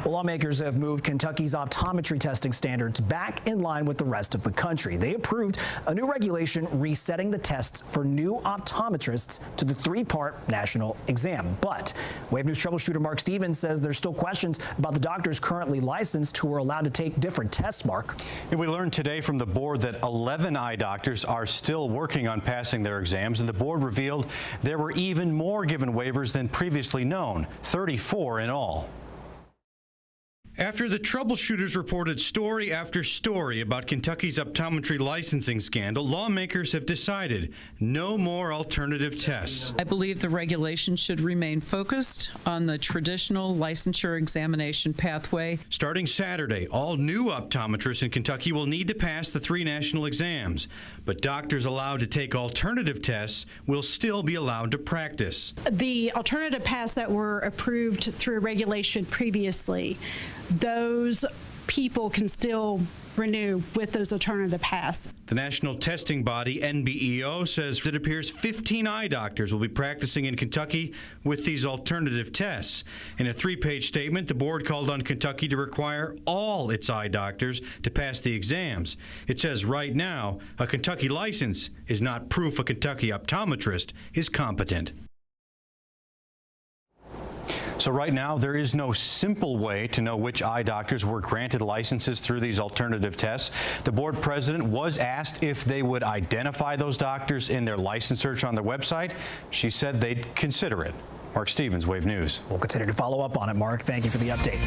Well, lawmakers have moved Kentucky's optometry testing standards back in line with the rest of the country. They approved a new regulation resetting the tests for new optometrists to the three-part national exam. But Wave News troubleshooter Mark Stevens says there's still questions about the doctors currently licensed who are allowed to take different tests, Mark. And we learned today from the board that 11 eye doctors are still working on passing their exams, and the board revealed there were even more given waivers than previously known, 34 in all. After the troubleshooters reported story after story about Kentucky's optometry licensing scandal, lawmakers have decided no more alternative tests. I believe the regulation should remain focused on the traditional licensure examination pathway. Starting Saturday, all new optometrists in Kentucky will need to pass the 3 national exams, but doctors allowed to take alternative tests will still be allowed to practice. The alternative paths that were approved through regulation previously, those people can still renew with those alternative paths. The national testing body, NBEO, says it appears 15 eye doctors will be practicing in Kentucky with these alternative tests. In a 3-page statement, the board called on Kentucky to require all its eye doctors to pass the exams. It says right now, a Kentucky license is not proof a Kentucky optometrist is competent. So right now, there is no simple way to know which eye doctors were granted licenses through these alternative tests. The board president was asked if they would identify those doctors in their license search on their website. She said they'd consider it. Mark Stevens, Wave News. We'll continue to follow up on it, Mark. Thank you for the update.